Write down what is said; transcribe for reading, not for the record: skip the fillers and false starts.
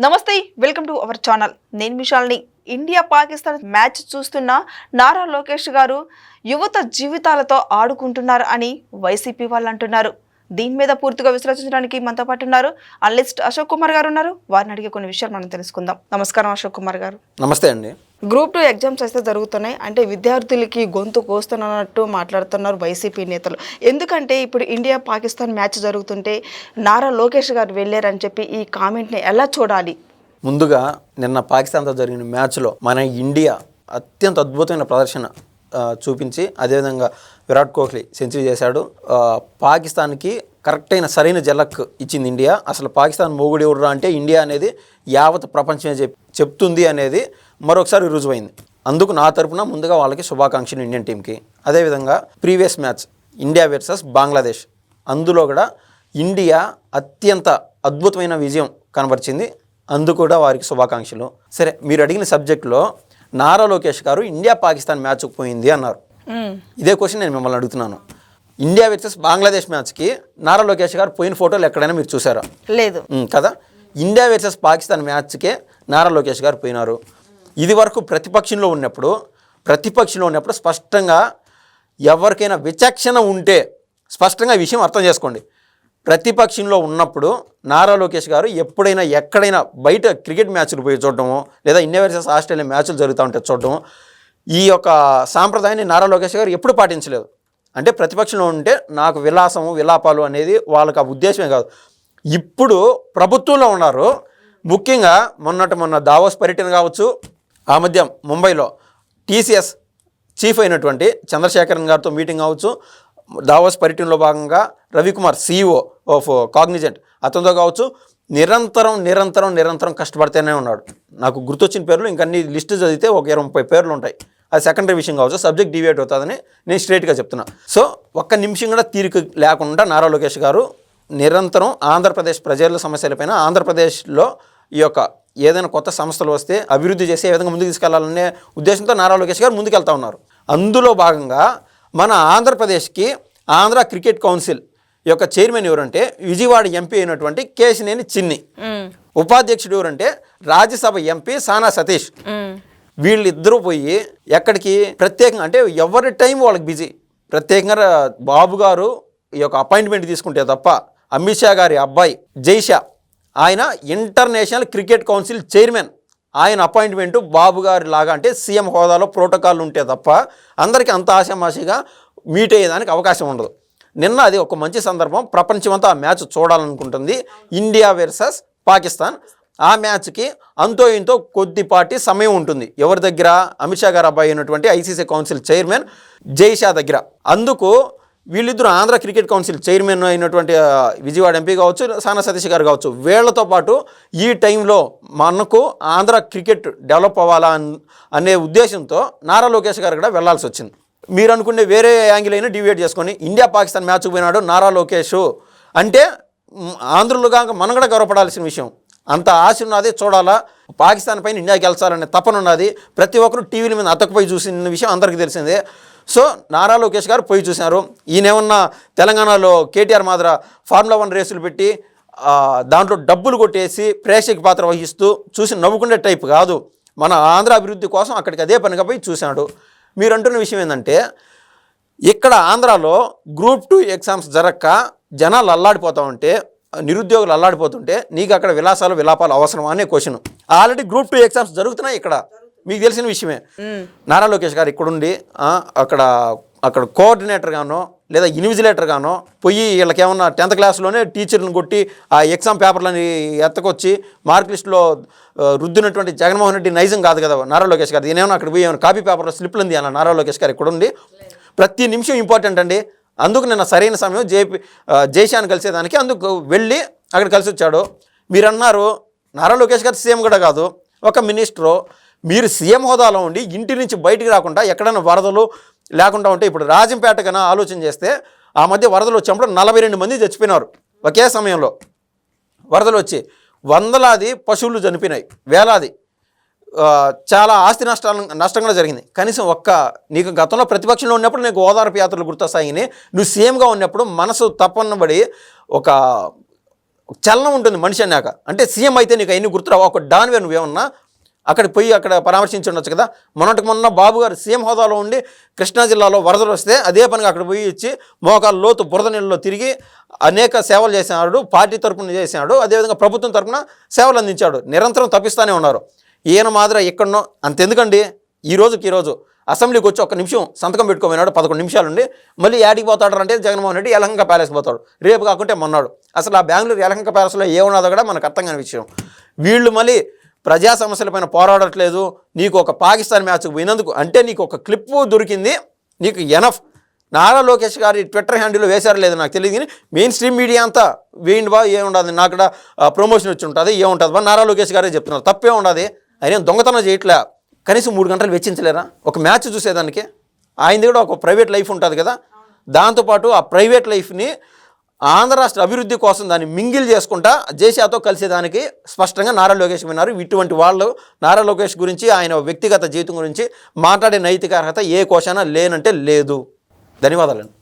నమస్తే, welcome to our channel. నేను మిషాల్ని. India Pakistan match చూస్తున్న నారా లోకేష్ గారు యువత జీవితాలతో ఆడుకుంటున్నారు అని వైసీపీ వాళ్ళు అంటున్నారు. దీని మీద పూర్తిగా విశ్లేషించడానికి మనతో పాటు ఉన్నారు అనలిస్ట్ అశోక్ కుమార్ గారు ఉన్నారు. వారిని అడిగే కొన్ని విషయాలు మనం తెలుసుకుందాం. నమస్కారం అశోక్ కుమార్ గారు. నమస్తే అండి. గ్రూప్ 2 ఎగ్జామ్స్ అయితే జరుగుతున్నాయి. అంటే విద్యార్థులకి గొంతు కోస్తున్నట్టు మాట్లాడుతున్నారు వైసీపీ నేతలు. ఎందుకంటే ఇప్పుడు ఇండియా పాకిస్తాన్ మ్యాచ్ జరుగుతుంటే నారా లోకేష్ గారు వెళ్ళారని చెప్పి ఈ కామెంట్ని ఎలా చూడాలి? ముందుగా నిన్న పాకిస్తాన్తో జరిగిన మ్యాచ్లో మన ఇండియా అత్యంత అద్భుతమైన ప్రదర్శన చూపించి అదేవిధంగా విరాట్ కోహ్లీ సెంచరీ చేశాడు. పాకిస్తాన్కి కరెక్ట్ అయిన సరైన జలక్ ఇచ్చింది ఇండియా. అసలు పాకిస్తాన్ మొగుడు ఎవరురా అంటే ఇండియా అనేది యావత్ ప్రపంచమే చెప్తుంది అనేది మరొకసారి రుజువైంది. అందుకు నా తరపున ముందుగా వాళ్ళకి శుభాకాంక్షలు ఇండియన్ టీంకి. అదేవిధంగా previous match India versus Bangladesh, అందులో కూడా ఇండియా అత్యంత అద్భుతమైన విజయం కనబరిచింది. అందుకు కూడా వారికి శుభాకాంక్షలు. సరే, మీరు అడిగిన సబ్జెక్టులో నారా లోకేష్ గారు ఇండియా పాకిస్తాన్ మ్యాచ్కి పోయింది అన్నారు. ఇదే క్వశ్చన్ నేను మిమ్మల్ని అడుగుతున్నాను. ఇండియా వర్సెస్ బంగ్లాదేశ్ మ్యాచ్కి నారా లోకేష్ గారు పోయిన ఫోటోలు ఎక్కడైనా మీరు చూసారా? లేదు కదా. ఇండియా వర్సెస్ పాకిస్తాన్ మ్యాచ్కే నారా లోకేష్ గారు పోయినారు. ఇది వరకు ప్రతిపక్షంలో ఉన్నప్పుడు స్పష్టంగా ఎవరికైనా విచక్షణ ఉంటే స్పష్టంగా ఈ విషయం అర్థం చేసుకోండి. ప్రతిపక్షంలో ఉన్నప్పుడు నారా లోకేష్ గారు ఎప్పుడైనా ఎక్కడైనా బయట క్రికెట్ మ్యాచ్లు పోయి చూడటము, లేదా ఇండియా వర్సెస్ ఆస్ట్రేలియా మ్యాచ్లు జరుగుతూ ఉంటే చూడటము, ఈ యొక్క సాంప్రదాయాన్ని నారా లోకేష్ గారు ఎప్పుడు పాటించలేదు. అంటే ప్రతిపక్షంలో ఉంటే నాకు విలాపాలు అనేది వాళ్ళకి ఆ ఉద్దేశమే కాదు. ఇప్పుడు ప్రభుత్వంలో ఉన్నారు. ముఖ్యంగా మొన్న దావోస్ పర్యటన కావచ్చు, ఆ మధ్య ముంబైలో టీసీఎస్ చీఫ్ అయినటువంటి చంద్రశేఖరన్ గారితో మీటింగ్ కావచ్చు, దావోస్ పర్యటనలో భాగంగా రవికుమార్ CEO ఆఫ్ కాగ్నిజెంట్ అతనితో కావచ్చు, నిరంతరం కష్టపడితేనే ఉన్నాడు. నాకు గుర్తొచ్చిన పేర్లు ఇంకన్నీ లిస్టు చదివితే ఒక 20-30 పేర్లు ఉంటాయి. అది సెకండరీ విషయం కావచ్చు, సబ్జెక్ట్ డివియేట్ అవుతుందని నేను స్ట్రైట్గా చెప్తున్నా. సో ఒక్క నిమిషం కూడా తీరిక లేకుండా నారా లోకేష్ గారు నిరంతరం ఆంధ్రప్రదేశ్ ప్రజల సమస్యలపైన, ఆంధ్రప్రదేశ్లో ఈ యొక్క ఏదైనా కొత్త సంస్థలు వస్తే అభివృద్ధి చేసి ఏ విధంగా ముందుకు తీసుకెళ్లాలనే ఉద్దేశంతో నారా లోకేష్ గారు ముందుకెళ్తా ఉన్నారు. అందులో భాగంగా మన ఆంధ్రప్రదేశ్కి ఆంధ్ర క్రికెట్ కౌన్సిల్ యొక్క చైర్మన్ ఎవరంటే విజయవాడ ఎంపీ అయినటువంటి కేశినేని చిన్ని, ఉపాధ్యక్షుడు ఎవరంటే రాజ్యసభ ఎంపీ సానా సతీష్. వీళ్ళిద్దరూ పోయి ఎక్కడికి ప్రత్యేకంగా, అంటే ఎవరి టైం వాళ్ళకి బిజీ, ప్రత్యేకంగా బాబు గారు ఈ యొక్క అపాయింట్మెంట్ తీసుకుంటే తప్ప అమిత్ షా గారి అబ్బాయి జైషా, ఆయన ఇంటర్నేషనల్ క్రికెట్ కౌన్సిల్ చైర్మన్, ఆయన అపాయింట్మెంటు బాబు గారి లాగా అంటే సీఎం హోదాలో ప్రోటోకాల్ ఉంటే తప్ప అందరికీ అంత ఆశామాషిగా మీట్ అయ్యేదానికి అవకాశం ఉండదు. నిన్న అది ఒక మంచి సందర్భం. ప్రపంచమంతా ఆ మ్యాచ్ చూడాలనుకుంటుంది. India versus Pakistan. ఆ మ్యాచ్కి అంతో ఇంతో కొద్దిపాటి సమయం ఉంటుంది. ఎవరి దగ్గర? అమిత్ షా గారు అబ్బాయి అయినటువంటి ఐసీసీ కౌన్సిల్ చైర్మన్ జైషా దగ్గర. అందుకు వీళ్ళిద్దరూ ఆంధ్ర క్రికెట్ కౌన్సిల్ చైర్మన్ అయినటువంటి విజయవాడ ఎంపీ కావచ్చు, సానా సతీష్ గారు కావచ్చు, వీళ్లతో పాటు ఈ టైంలో మనకు ఆంధ్ర క్రికెట్ డెవలప్ అవ్వాలా అనే ఉద్దేశంతో నారా లోకేష్ గారు కూడా వెళ్లాల్సి వచ్చింది. మీరు అనుకునే వేరే యాంగిల్ అయినా డివైడ్ చేసుకొని ఇండియా పాకిస్తాన్ మ్యాచ్కి పోయినాడు నారా లోకేష్ అంటే ఆంధ్రులుగా మనం కూడా గౌరవపడాల్సిన విషయం. అంత ఆశ ఉన్నది, చూడాలా పాకిస్తాన్ పైన ఇండియా గెలిచాలనే తపన ఉన్నది. ప్రతి ఒక్కరు టీవీల మీద అతకపోయి చూసిన విషయం అందరికీ తెలిసిందే. సో నారా లోకేష్ గారు పోయి చూశారు. ఈయనేమన్నా తెలంగాణలో కేటీఆర్ మాదిర ఫార్ములా 1 రేసులు పెట్టి దాంట్లో డబ్బులు కొట్టేసి ప్రేక్షక పాత్ర వహిస్తూ చూసి నవ్వుకునే టైప్ కాదు. మన ఆంధ్ర అభివృద్ధి కోసం అక్కడికి అదే పనిగా పోయి చూశాడు. మీరు అంటున్న విషయం ఏంటంటే, ఇక్కడ ఆంధ్రాలో గ్రూప్ 2 ఎగ్జామ్స్ జరగక జనాలు అల్లాడిపోతూ ఉంటే, నిరుద్యోగులు అల్లాడిపోతుంటే నీకు అక్కడ విలాపాలు అవసరమా అనే క్వశ్చన్. ఆల్రెడీ గ్రూప్ 2 ఎగ్జామ్స్ జరుగుతున్నాయి ఇక్కడ, మీకు తెలిసిన విషయమే. నారా లోకేష్ గారు ఇక్కడుండి అక్కడ కోఆర్డినేటర్ గానో లేదా ఇన్విజిలేటర్ గానో పోయి వీళ్ళకి ఏమన్నా 10th క్లాస్లోనే టీచర్లను కొట్టి ఆ ఎగ్జామ్ పేపర్లని ఎత్తకొచ్చి మార్క్ లిస్టులో రుద్దినటువంటి జగన్మోహన్ రెడ్డి నైజం కాదు కదా నారా లోకేష్ గారు. దీనేమన్నా అక్కడ పోయి ఏమైనా కాపీ పేపర్లో స్లిప్లు ఉంది అన్న నారా లోకేష్ గారు ఇక్కడ ఉండి. ప్రతి నిమిషం ఇంపార్టెంట్ అండి. అందుకు నిన్న సరైన సమయం జైషాను కలిసేదానికి అందుకు వెళ్ళి అక్కడ కలిసి వచ్చాడు. మీరు అన్నారు నారా లోకేష్ గారు సీఎం కూడా కాదు, ఒక మినిస్టరు. మీరు సీఎం హోదాలో ఉండి ఇంటి నుంచి బయటికి రాకుండా ఎక్కడైనా వరదలు లేకుండా ఉంటే, ఇప్పుడు రాజంపేట కన్నా ఆలోచన చేస్తే ఆ మధ్య వరదలు వచ్చినప్పుడు 42 మంది చచ్చిపోయినారు ఒకే సమయంలో. వరదలు వచ్చి వందలాది పశువులు చనిపోయినాయి, వేలాది, చాలా ఆస్తి నష్టం కూడా జరిగింది. కనీసం నీకు గతంలో ప్రతిపక్షంలో ఉన్నప్పుడు నీకు ఓదార్పు యాత్రలు గుర్తొస్తాయని, నువ్వు సీఎంగా ఉన్నప్పుడు మనసు తప్పనబడి చలనం ఉంటుంది మనిషి అన్నాక. అంటే సీఎం అయితే నీకు అన్ని గుర్తురావా? ఒక డాన్వే నువ్వేమన్నా అక్కడికి పోయి అక్కడ పరామర్శించి ఉండొచ్చు కదా. మొన్న బాబు గారు సీఎం హోదాలో ఉండి కృష్ణా జిల్లాలో వరదలు వస్తే అదే పనిగా అక్కడ పోయి ఇచ్చి మోకాళ్ళ లోతు బురద నీళ్ళలో తిరిగి అనేక సేవలు చేసినాడు, పార్టీ తరపున చేసినాడు, అదేవిధంగా ప్రభుత్వం తరపున సేవలు అందించాడు. నిరంతరం తప్పిస్తూనే ఉన్నారు. ఈయన మాదిరి ఎక్కడనో అంతెందుకండి, ఈ రోజు అసెంబ్లీకి వచ్చి 1 నిమిషం సంతకం పెట్టుకోమన్నాడు, 11 నిమిషాలుండి మళ్ళీ యాడికి పోతాడు అంటే జగన్మోహన్ రెడ్డి యలహంక ప్యాలెస్కి పోతాడు. రేపు కాకుంటే మొన్నాడు. అసలు ఆ బెంగళూరు యలహంక ప్యాలెస్లో ఏమున్నదో కూడా మనకు అర్థం కాని విషయం. వీళ్ళు మళ్ళీ ప్రజా సమస్యలపైన పోరాడట్లేదు. నీకు ఒక పాకిస్తాన్ మ్యాచ్కి పోయినందుకు అంటే నీకు ఒక క్లిప్పు దొరికింది, నీకు ఎనఫ్. నారా లోకేష్ గారి ట్విట్టర్ హ్యాండిల్లో వేశారో లేదు నాకు తెలియదు, కానీ మెయిన్ స్ట్రీమ్ మీడియా అంతా వేయండి బా, ఏముండదు నాకు కూడా ప్రమోషన్ వచ్చి ఉంటుంది, ఏముంటుంది బా, నారా లోకేష్ గారే చెప్తున్నారు, తప్పే ఉండదు. ఆయన దొంగతనం చేయట్లే. కనీసం 3 గంటలు వెచ్చించలేరా ఒక మ్యాచ్ చూసేదానికి? ఆయనది కూడా ఒక ప్రైవేట్ లైఫ్ ఉంటుంది కదా. దాంతోపాటు ఆ ప్రైవేట్ లైఫ్ని ఆంధ్ర రాష్ట్ర అభివృద్ధి కోసం దాన్ని మింగిల్ చేసుకుంటా జేసీఆతో కలిసేదానికి స్పష్టంగా నారా లోకేష్ విన్నారు. ఇటువంటి వాళ్ళు నారా లోకేష్ గురించి, ఆయన వ్యక్తిగత జీవితం గురించి మాట్లాడే నైతిక అర్హత ఏ కోశాన లేనంటే లేదు. ధన్యవాదాలండి.